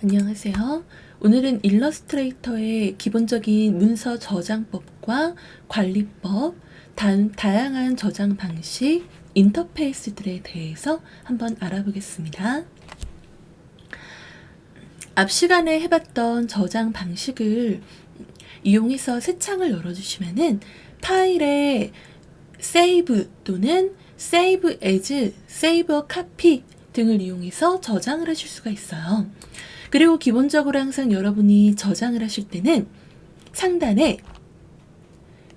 안녕하세요. 오늘은 일러스트레이터의 기본적인 문서 저장법과 관리법, 다양한 저장 방식, 인터페이스들에 대해서 한번 알아보겠습니다. 앞 시간에 해봤던 저장 방식을 이용해서 새 창을 열어주시면은 파일에 세이브 또는 세이브 에즈, 세이브 어 카피 등을 이용해서 저장을 하실 수가 있어요. 그리고 기본적으로 항상 여러분이 저장을 하실 때는 상단에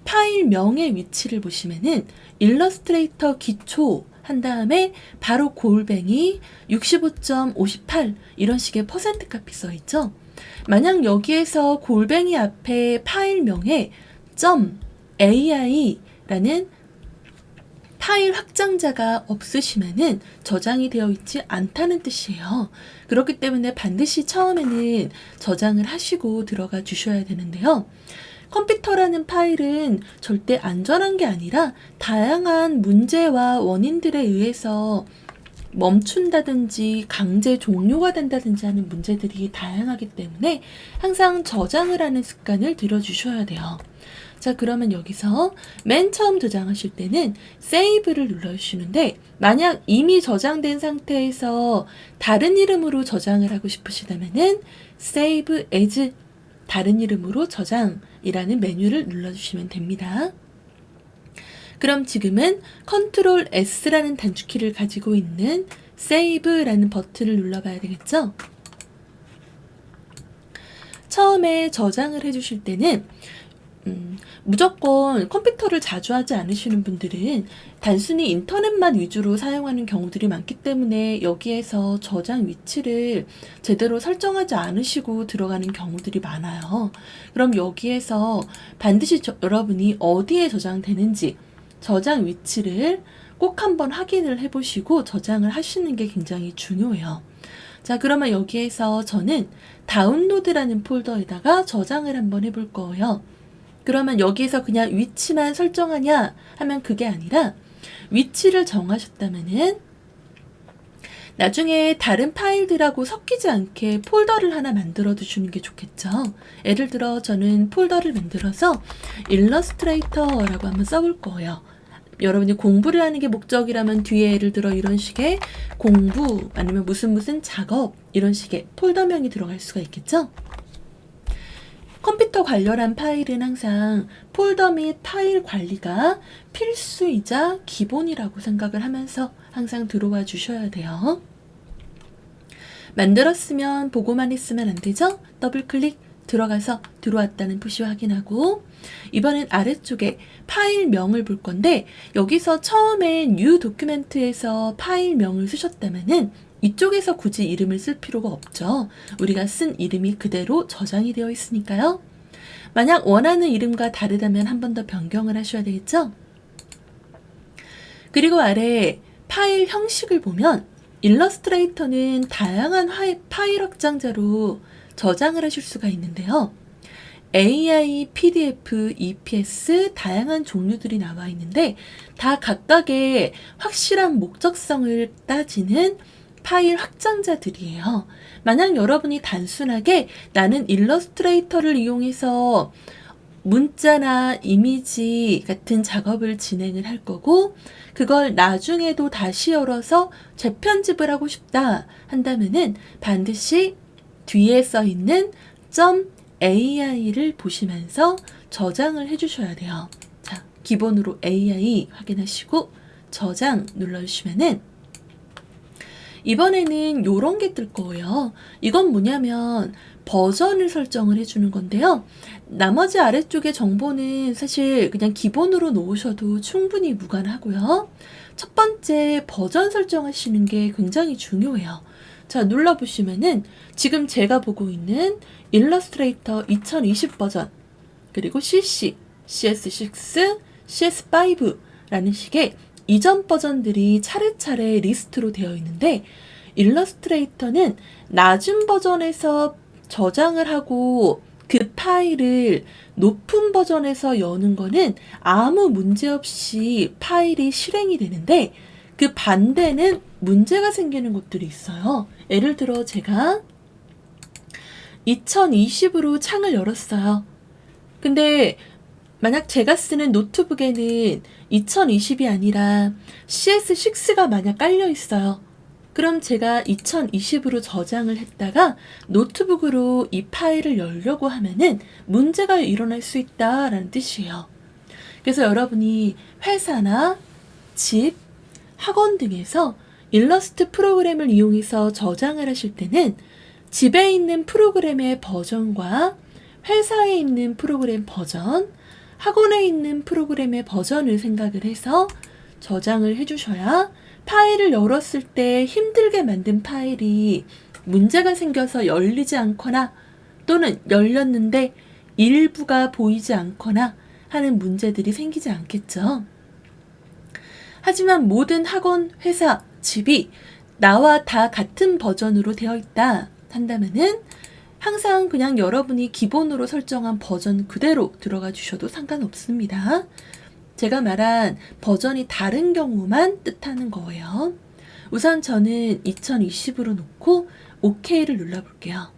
파일명의 위치를 보시면은 일러스트레이터 기초 한 다음에 바로 골뱅이 65.58 이런 식의 퍼센트 값이 써 있죠. 만약 여기에서 골뱅이 앞에 파일명에 .ai라는 파일 확장자가 없으시면은 저장이 되어 있지 않다는 뜻이에요. 그렇기 때문에 반드시 처음에는 저장을 하시고 들어가 주셔야 되는데요. 컴퓨터라는 파일은 절대 안전한 게 아니라 다양한 문제와 원인들에 의해서 멈춘다든지 강제 종료가 된다든지 하는 문제들이 다양하기 때문에 항상 저장을 하는 습관을 들여주셔야 돼요. 자, 그러면 여기서 맨 처음 저장하실 때는 세이브를 눌러주시는데 만약 이미 저장된 상태에서 다른 이름으로 저장을 하고 싶으시다면은 Save as 다른 이름으로 저장이라는 메뉴를 눌러주시면 됩니다. 그럼 지금은 Ctrl S라는 단축키를 가지고 있는 Save라는 버튼을 눌러봐야 되겠죠? 처음에 저장을 해주실 때는 무조건 컴퓨터를 자주 하지 않으시는 분들은 단순히 인터넷만 위주로 사용하는 경우들이 많기 때문에 여기에서 저장 위치를 제대로 설정하지 않으시고 들어가는 경우들이 많아요. 그럼 여기에서 반드시 여러분이 어디에 저장되는지 저장 위치를 꼭 한번 확인을 해보시고 저장을 하시는 게 굉장히 중요해요. 자, 그러면 여기에서 저는 다운로드라는 폴더에다가 저장을 한번 해볼 거예요. 그러면 여기에서 그냥 위치만 설정하냐 하면 그게 아니라 위치를 정하셨다면은 나중에 다른 파일들하고 섞이지 않게 폴더를 하나 만들어 두시는 게 좋겠죠. 예를 들어 저는 폴더를 만들어서 일러스트레이터라고 한번 써볼 거예요. 여러분이 공부를 하는 게 목적이라면 뒤에 예를 들어 이런 식의 공부 아니면 무슨 작업 이런 식의 폴더명이 들어갈 수가 있겠죠. 컴퓨터 관련한 파일은 항상 폴더 및 파일 관리가 필수이자 기본이라고 생각을 하면서 항상 들어와 주셔야 돼요. 만들었으면 보고만 있으면 안 되죠? 더블 클릭 들어가서 들어왔다는 표시 확인하고 이번엔 아래쪽에 파일명을 볼 건데 여기서 처음에 new document에서 파일명을 쓰셨다면은 이쪽에서 굳이 이름을 쓸 필요가 없죠. 우리가 쓴 이름이 그대로 저장이 되어 있으니까요. 만약 원하는 이름과 다르다면 한 번 더 변경을 하셔야 되겠죠. 그리고 아래 파일 형식을 보면 일러스트레이터는 다양한 파일 확장자로 저장을 하실 수가 있는데요. AI, PDF, EPS 다양한 종류들이 나와 있는데 다 각각의 확실한 목적성을 따지는 파일 확장자들이에요. 만약 여러분이 단순하게 나는 일러스트레이터를 이용해서 문자나 이미지 같은 작업을 진행을 할 거고 그걸 나중에도 다시 열어서 재편집을 하고 싶다 한다면은 반드시 뒤에 써 있는 .ai를 보시면서 저장을 해주셔야 돼요. 자, 기본으로 AI 확인하시고 저장 눌러주시면은 이번에는 요런 게 뜰 거예요. 이건 뭐냐면 버전을 설정을 해주는 건데요. 나머지 아래쪽의 정보는 사실 그냥 기본으로 놓으셔도 충분히 무관하고요. 첫 번째 버전 설정하시는 게 굉장히 중요해요. 자, 눌러보시면은 지금 제가 보고 있는 일러스트레이터 2020 버전 그리고 CC, CS6, CS5라는 식의 이전 버전들이 차례차례 리스트로 되어 있는데 일러스트레이터는 낮은 버전에서 저장을 하고 그 파일을 높은 버전에서 여는 거는 아무 문제 없이 파일이 실행이 되는데 그 반대는 문제가 생기는 것들이 있어요. 예를 들어 제가 2020으로 창을 열었어요. 근데 만약 제가 쓰는 노트북에는 2020이 아니라 CS6가 만약 깔려 있어요. 그럼 제가 2020으로 저장을 했다가 노트북으로 이 파일을 열려고 하면은 문제가 일어날 수 있다라는 뜻이에요. 그래서 여러분이 회사나 집, 학원 등에서 일러스트 프로그램을 이용해서 저장을 하실 때는 집에 있는 프로그램의 버전과 회사에 있는 프로그램 버전, 학원에 있는 프로그램의 버전을 생각을 해서 저장을 해주셔야 파일을 열었을 때 힘들게 만든 파일이 문제가 생겨서 열리지 않거나 또는 열렸는데 일부가 보이지 않거나 하는 문제들이 생기지 않겠죠. 하지만 모든 학원, 회사, 집이 나와 다 같은 버전으로 되어 있다 한다면은 항상 그냥 여러분이 기본으로 설정한 버전 그대로 들어가 주셔도 상관없습니다. 제가 말한 버전이 다른 경우만 뜻하는 거예요. 우선 저는 2020으로 놓고 OK를 눌러볼게요.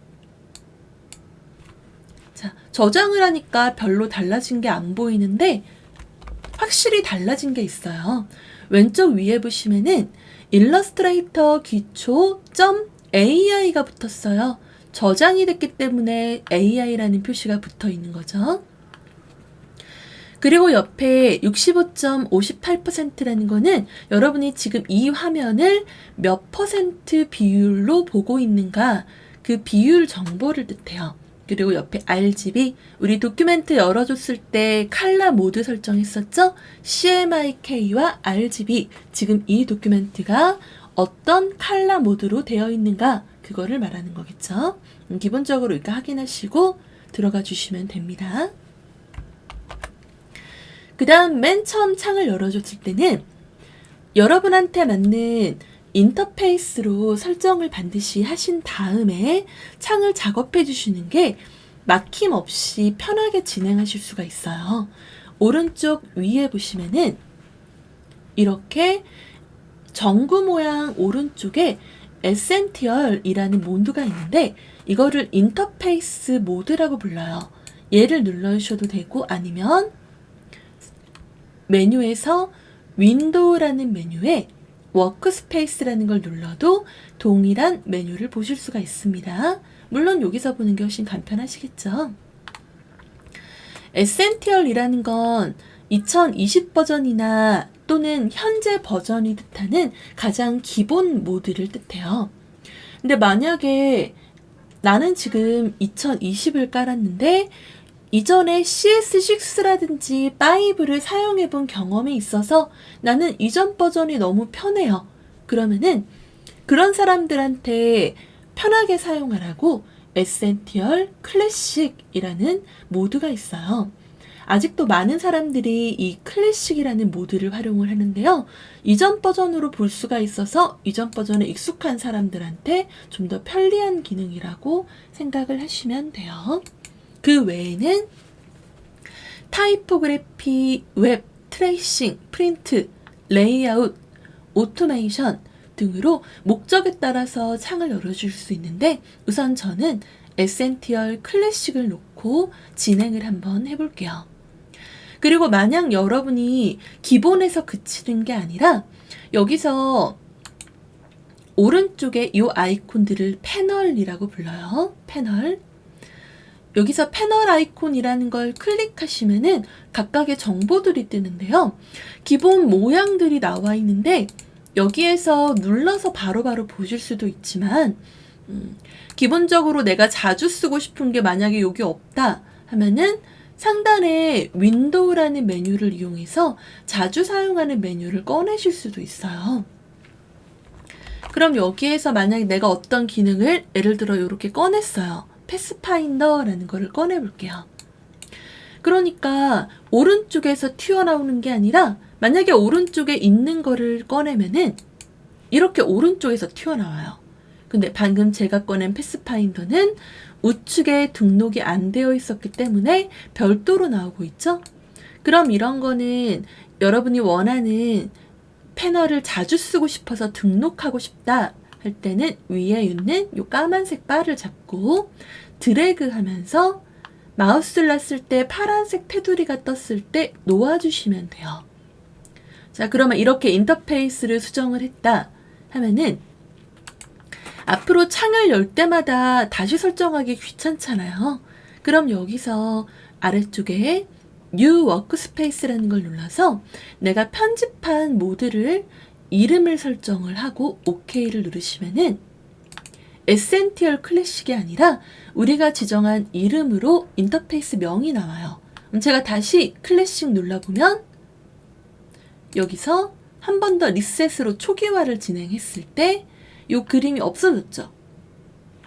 자, 저장을 하니까 별로 달라진 게 안 보이는데 확실히 달라진 게 있어요. 왼쪽 위에 보시면은 일러스트레이터 기초 .ai가 붙었어요. 저장이 됐기 때문에 AI라는 표시가 붙어 있는 거죠. 그리고 옆에 65.58%라는 거는 여러분이 지금 이 화면을 몇 퍼센트 비율로 보고 있는가 그 비율 정보를 뜻해요. 그리고 옆에 RGB, 우리 도큐멘트 열어줬을 때 컬러 모드 설정했었죠? CMYK와 RGB, 지금 이 도큐멘트가 어떤 컬러 모드로 되어 있는가 그거를 말하는 거겠죠. 기본적으로 이렇게 확인하시고 들어가 주시면 됩니다. 그 다음 맨 처음 창을 열어줬을 때는 여러분한테 맞는 인터페이스로 설정을 반드시 하신 다음에 창을 작업해 주시는 게 막힘없이 편하게 진행하실 수가 있어요. 오른쪽 위에 보시면은 이렇게 정구 모양 오른쪽에 에센티얼이라는 모드가 있는데 이거를 인터페이스 모드라고 불러요. 얘를 눌러주셔도 되고 아니면 메뉴에서 윈도우라는 메뉴에 워크스페이스라는 걸 눌러도 동일한 메뉴를 보실 수가 있습니다. 물론 여기서 보는 게 훨씬 간편하시겠죠. 에센티얼이라는 건 2020 버전이나 또는 현재 버전이 뜻하는 가장 기본 모드를 뜻해요. 근데 만약에 나는 지금 2020을 깔았는데 이전에 CS6라든지 5를 사용해 본 경험이 있어서 나는 이전 버전이 너무 편해요. 그러면은 그런 사람들한테 편하게 사용하라고 에센티얼 클래식이라는 모드가 있어요. 아직도 많은 사람들이 이 클래식이라는 모드를 활용을 하는데요. 이전 버전으로 볼 수가 있어서 이전 버전에 익숙한 사람들한테 좀 더 편리한 기능이라고 생각을 하시면 돼요. 그 외에는 타이포그래피, 웹, 트레이싱, 프린트, 레이아웃, 오토메이션 등으로 목적에 따라서 창을 열어줄 수 있는데 우선 저는 에센티얼 클래식을 놓고 진행을 한번 해볼게요. 그리고 만약 여러분이 기본에서 그치는 게 아니라 여기서 오른쪽에 이 아이콘들을 패널이라고 불러요. 패널. 여기서 패널 아이콘이라는 걸 클릭하시면은 각각의 정보들이 뜨는데요. 기본 모양들이 나와 있는데 여기에서 눌러서 바로바로 보실 수도 있지만 기본적으로 내가 자주 쓰고 싶은 게 만약에 여기 없다 하면은 상단에 윈도우라는 메뉴를 이용해서 자주 사용하는 메뉴를 꺼내실 수도 있어요. 그럼 여기에서 만약에 내가 어떤 기능을 예를 들어 이렇게 꺼냈어요. 패스파인더라는 거를 꺼내 볼게요. 그러니까 오른쪽에서 튀어나오는 게 아니라 만약에 오른쪽에 있는 거를 꺼내면은 이렇게 오른쪽에서 튀어나와요. 근데 방금 제가 꺼낸 패스파인더는 우측에 등록이 안 되어 있었기 때문에 별도로 나오고 있죠. 그럼 이런 거는 여러분이 원하는 패널을 자주 쓰고 싶어서 등록하고 싶다 할 때는 위에 있는 요 까만색 바를 잡고 드래그 하면서 마우스를 놨을 때 파란색 테두리가 떴을 때 놓아주시면 돼요. 자, 그러면 이렇게 인터페이스를 수정을 했다 하면은 앞으로 창을 열 때마다 다시 설정하기 귀찮잖아요. 그럼 여기서 아래쪽에 New Workspace라는 걸 눌러서 내가 편집한 모드를 이름을 설정을 하고 OK를 누르시면은 에센티얼 클래식이 아니라 우리가 지정한 이름으로 인터페이스 명이 나와요. 그럼 제가 다시 클래식 눌러보면 여기서 한 번 더 리셋으로 초기화를 진행했을 때 이 그림이 없어졌죠.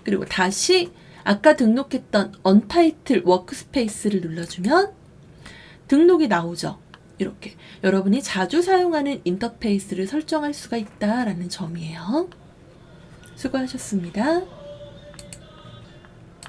그리고 다시 아까 등록했던 언타이틀 워크스페이스를 눌러주면 등록이 나오죠. 이렇게 여러분이 자주 사용하는 인터페이스를 설정할 수가 있다라는 점이에요. 수고하셨습니다.